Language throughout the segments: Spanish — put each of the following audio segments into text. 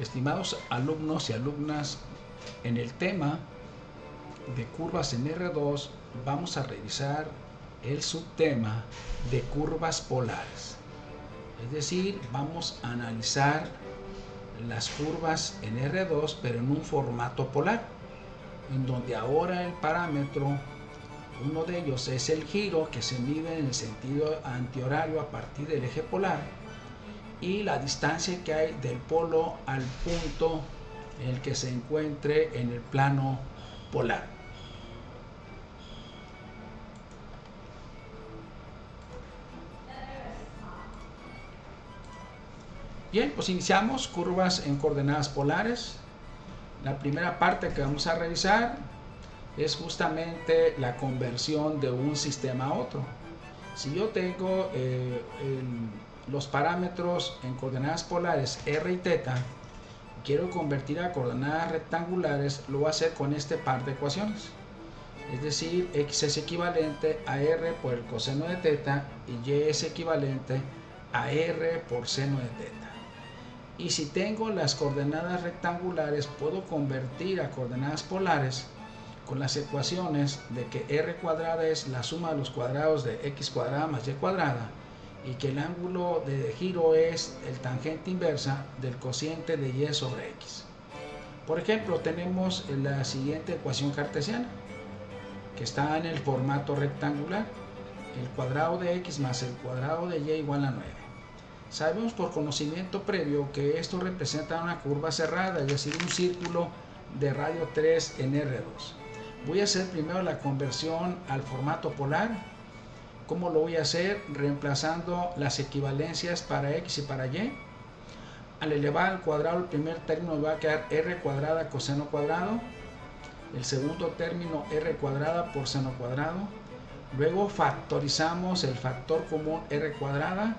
Estimados alumnos y alumnas, en el tema de curvas en R2 vamos a revisar el subtema de curvas polares. Es decir, vamos a analizar las curvas en R2 pero en un formato polar, en donde ahora el parámetro, uno de ellos es el giro, que se mide en el sentido antihorario a partir del eje polar, y la distancia que hay del polo al punto en el que se encuentre en el plano polar. Bien, pues iniciamos curvas en coordenadas polares. La primera parte que vamos a revisar es justamente la conversión de un sistema a otro. Si yo tengo los parámetros en coordenadas polares r y θ, quiero convertir a coordenadas rectangulares, lo voy a hacer con este par de ecuaciones. Es decir, x es equivalente a r por el coseno de θ y y es equivalente a r por seno de θ. Y si tengo las coordenadas rectangulares, puedo convertir a coordenadas polares con las ecuaciones de que r cuadrada es la suma de los cuadrados de x cuadrada más y cuadrada, y que el ángulo de giro es el tangente inversa del cociente de y sobre x. Por ejemplo, tenemos la siguiente ecuación cartesiana, que está en el formato rectangular: el cuadrado de x más el cuadrado de y igual a 9. Sabemos por conocimiento previo que esto representa una curva cerrada, es decir, un círculo de radio 3 en R2. Voy a hacer primero la conversión al formato polar. ¿Cómo lo voy a hacer? Reemplazando las equivalencias para x y para y. Al elevar al cuadrado el primer término me va a quedar r cuadrada coseno cuadrado. El segundo término r cuadrada por seno cuadrado. Luego factorizamos el factor común r cuadrada,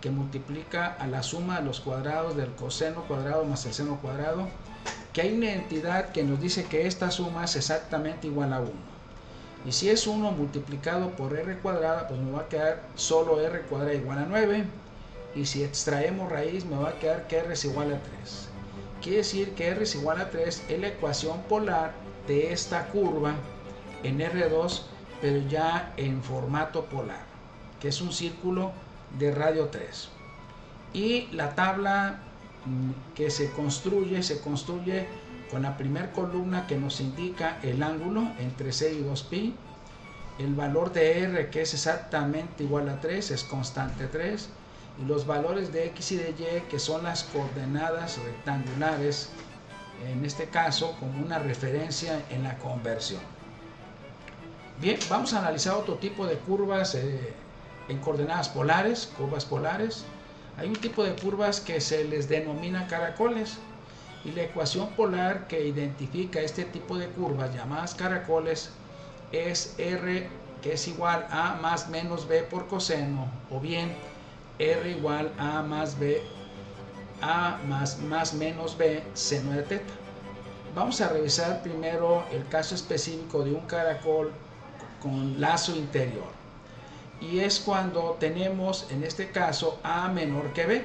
que multiplica a la suma de los cuadrados del coseno cuadrado más el seno cuadrado, que hay una entidad que nos dice que esta suma es exactamente igual a 1. Y si es 1 multiplicado por r cuadrada, pues me va a quedar solo r cuadrada igual a 9. Y si extraemos raíz, me va a quedar que r es igual a 3. Quiere decir que r es igual a 3 es la ecuación polar de esta curva en R2, pero ya en formato polar, que es un círculo de radio 3. Y la tabla que se construye con la primera columna, que nos indica el ángulo entre c y 2pi, el valor de r, que es exactamente igual a 3, es constante 3, y los valores de x y de y, que son las coordenadas rectangulares, en este caso como una referencia en la conversión. Bien, vamos a analizar otro tipo de curvas en coordenadas polares, curvas polares. Hay un tipo de curvas que se les denomina caracoles, y la ecuación polar que identifica este tipo de curvas llamadas caracoles es r, que es igual a más menos b por coseno, o bien r igual a más b a más menos b seno de θ. Vamos a revisar primero el caso específico de un caracol con lazo interior, y es cuando tenemos en este caso a menor que b.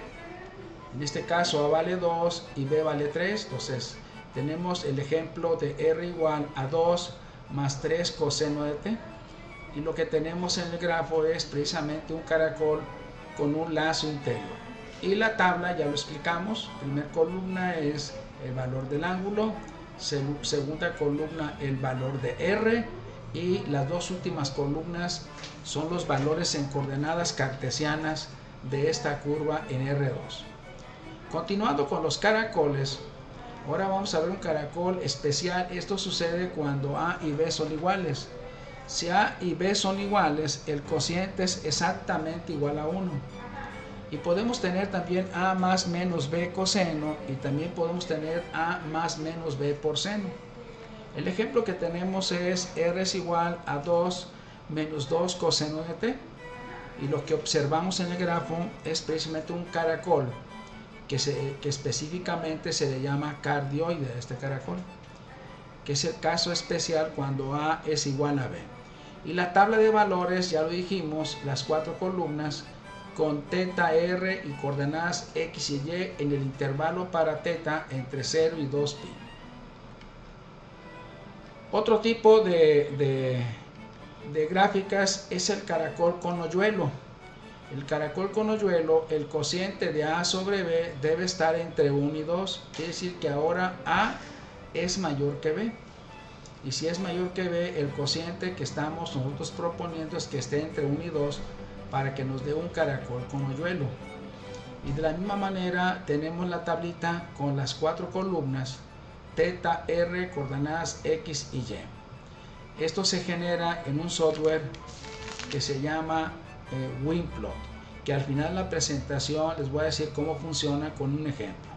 En este caso a vale 2 y b vale 3, entonces tenemos el ejemplo de r igual a 2 más 3 coseno de t, y lo que tenemos en el grafo es precisamente un caracol con un lazo interior. Y la tabla ya lo explicamos: primera columna es el valor del ángulo, segunda columna el valor de r, y las dos últimas columnas son los valores en coordenadas cartesianas de esta curva en R2. Continuando con los caracoles, ahora vamos a ver un caracol especial. Esto sucede cuando a y b son iguales. Si a y b son iguales, el cociente es exactamente igual a 1. Y podemos tener también a más menos b coseno, y también podemos tener a más menos b por seno. El ejemplo que tenemos es r es igual a 2 menos 2 coseno de t, y lo que observamos en el grafo es precisamente un caracol que específicamente se le llama cardioide a este caracol, que es el caso especial cuando a es igual a b. Y la tabla de valores, ya lo dijimos, las cuatro columnas con teta r y coordenadas x y y en el intervalo para teta entre 0 y 2pi. Otro tipo de gráficas es el caracol con hoyuelo. El caracol con hoyuelo, el cociente de a sobre b debe estar entre 1 y 2, quiere decir que ahora a es mayor que b. Y si es mayor que b, el cociente que estamos nosotros proponiendo es que esté entre 1 y 2 para que nos dé un caracol con hoyuelo. Y de la misma manera tenemos la tablita con las 4 columnas teta r coordenadas x y y. Esto se genera en un software que se llama WinPlot, que al final de la presentación les voy a decir cómo funciona con un ejemplo.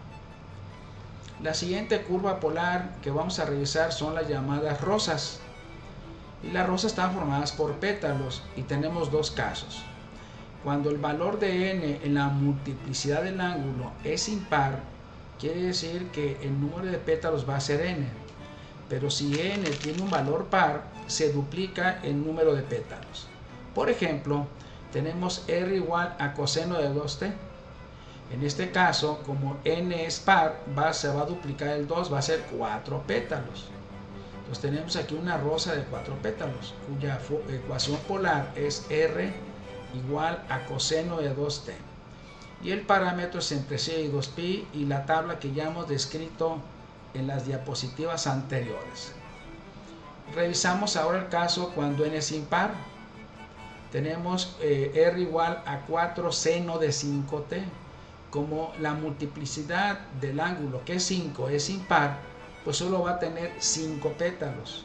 La siguiente curva polar que vamos a revisar son las llamadas rosas, y las rosas están formadas por pétalos y tenemos dos casos. Cuando el valor de n en la multiplicidad del ángulo es impar, quiere decir que el número de pétalos va a ser n, pero si n tiene un valor par, se duplica el número de pétalos. Por ejemplo, tenemos r igual a coseno de 2t. En este caso, como n es par, se va a duplicar el 2, va a ser 4 pétalos. Entonces tenemos aquí una rosa de 4 pétalos, cuya ecuación polar es r igual a coseno de 2t. Y el parámetro es entre 0 y 2pi, y la tabla que ya hemos descrito en las diapositivas anteriores. Revisamos ahora el caso cuando n es impar. Tenemos r igual a 4 seno de 5t. Como la multiplicidad del ángulo, que es 5, es impar, pues solo va a tener 5 pétalos.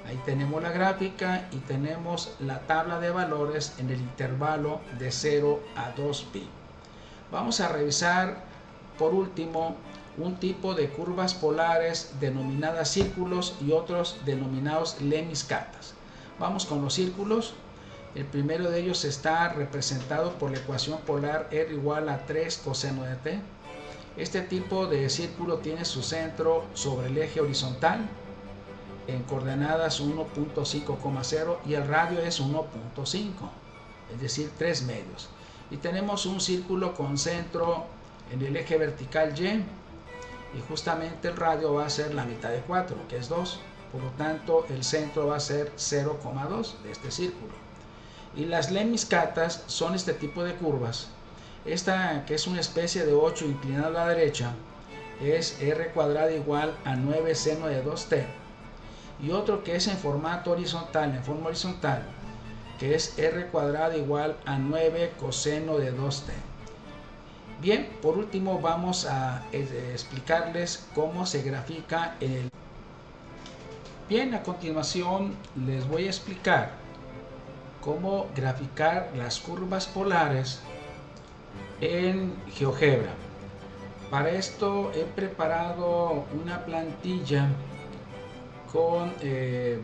Ahí tenemos la gráfica y tenemos la tabla de valores en el intervalo de 0 a 2pi. Vamos a revisar por último un tipo de curvas polares denominadas círculos y otros denominados lemniscatas. Vamos con los círculos. El primero de ellos está representado por la ecuación polar r igual a 3 coseno de t. Este tipo de círculo tiene su centro sobre el eje horizontal en coordenadas 1.5,0 y el radio es 1.5, es decir, 3 medios. Y tenemos un círculo con centro en el eje vertical y, y justamente el radio va a ser la mitad de 4, que es 2. Por lo tanto, el centro va a ser 0,2 de este círculo. Y las lemniscatas son este tipo de curvas. Esta, que es una especie de 8 inclinado a la derecha, es r cuadrada igual a 9 seno de 2t. Y otro que es en formato horizontal, en forma horizontal, que es r cuadrada igual a 9 coseno de 2t. Bien, por último vamos a explicarles cómo se grafica el... Bien, a continuación les voy a explicar cómo graficar las curvas polares en GeoGebra. Para esto he preparado una plantilla con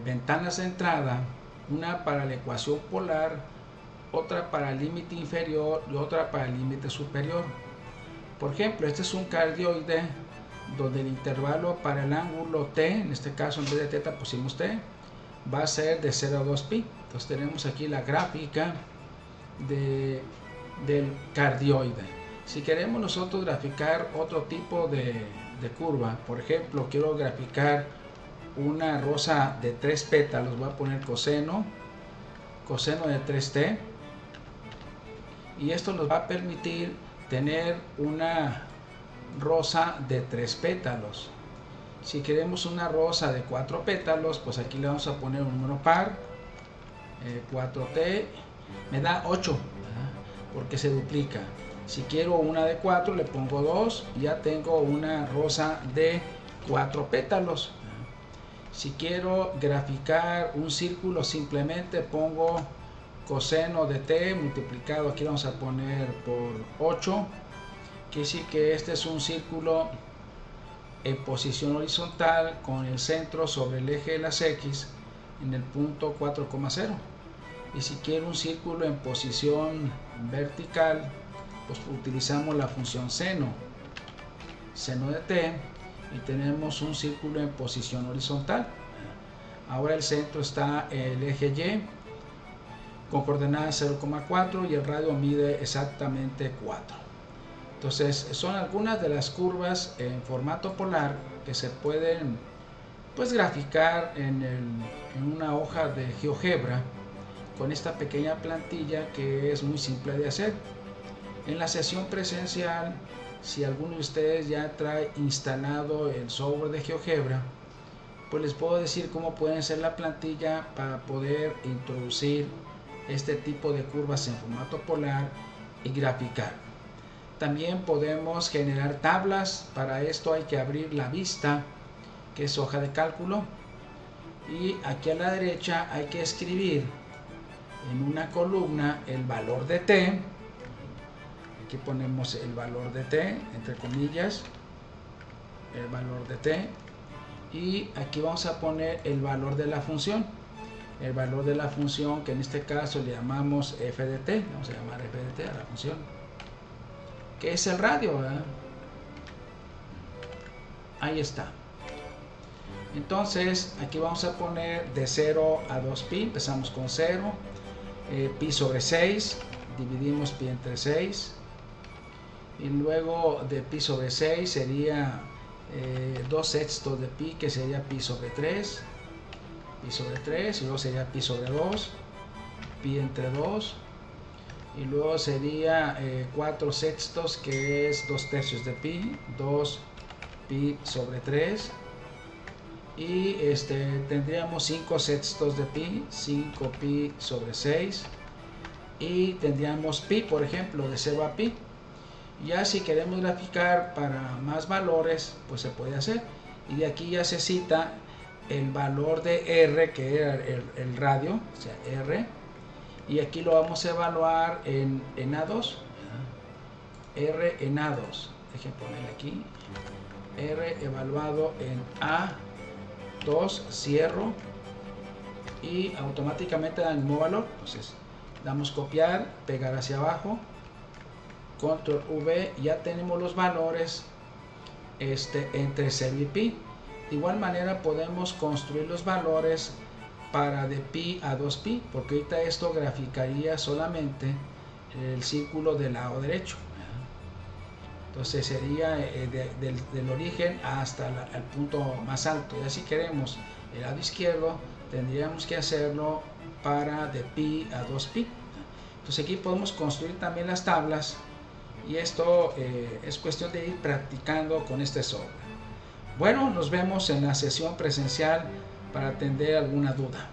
ventanas de entrada, una para la ecuación polar, otra para el límite inferior y otra para el límite superior. Por ejemplo, este es un cardioide donde el intervalo para el ángulo t, en este caso en vez de teta pusimos t, va a ser de 0 a 2pi. Entonces tenemos aquí la gráfica del cardioide. Si queremos nosotros graficar otro tipo de curva, por ejemplo, quiero graficar una rosa de 3 pétalos, voy a poner coseno de 3t, y esto nos va a permitir tener una rosa de 3 pétalos. Si queremos una rosa de 4 pétalos, pues aquí le vamos a poner un número par, 4t, me da 8, porque se duplica. Si quiero una de 4, le pongo 2 y ya tengo una rosa de 4 pétalos. Si quiero graficar un círculo, simplemente pongo coseno de t multiplicado, aquí vamos a poner por 8, quiere decir que este es un círculo en posición horizontal con el centro sobre el eje de las x en el punto 4,0. Y si quiero un círculo en posición vertical, pues utilizamos la función seno de t y tenemos un círculo en posición horizontal. Ahora el centro está en el eje y con coordenadas 0,4 y el radio mide exactamente 4. Entonces son algunas de las curvas en formato polar que se pueden pues graficar en una hoja de GeoGebra con esta pequeña plantilla que es muy simple de hacer. En la sesión presencial, si alguno de ustedes ya trae instalado el software de GeoGebra, pues les puedo decir cómo pueden hacer la plantilla para poder introducir este tipo de curvas en formato polar y graficar. También podemos generar tablas. Para esto hay que abrir la vista, que es hoja de cálculo, y aquí a la derecha hay que escribir en una columna el valor de t. Aquí ponemos el valor de t, entre comillas, el valor de t, y aquí vamos a poner el valor de la función. El valor de la función, que en este caso le llamamos f de t, vamos a llamar f de t a la función, que es el radio, ¿verdad? Ahí está. Entonces aquí vamos a poner de 0 a 2pi, empezamos con 0, pi sobre 6, dividimos pi entre 6, y luego de pi sobre 6 sería 2 sextos de pi, que sería pi sobre 3, y luego sería pi sobre 2, pi entre 2, y luego sería 4 sextos, que es 2 tercios de pi, 2 pi sobre 3, y tendríamos 5 sextos de pi, 5 pi sobre 6, y tendríamos pi, por ejemplo, de 0 a pi. Ya si queremos graficar para más valores, pues se puede hacer, y de aquí ya se cita el valor de r, que era el radio, o sea, r, y aquí lo vamos a evaluar en A2, r en A2, dejen ponerle aquí, r evaluado en A2, cierro, y automáticamente da el mismo valor. Entonces damos copiar, pegar hacia abajo, control V, ya tenemos los valores entre 0 y pi. De igual manera podemos construir los valores para de pi a 2pi, porque ahorita esto graficaría solamente el círculo del lado derecho. Entonces sería del origen hasta el punto más alto. Y si queremos el lado izquierdo, tendríamos que hacerlo para de pi a 2pi. Entonces aquí podemos construir también las tablas, y esto es cuestión de ir practicando con este software. Bueno, nos vemos en la sesión presencial para atender alguna duda.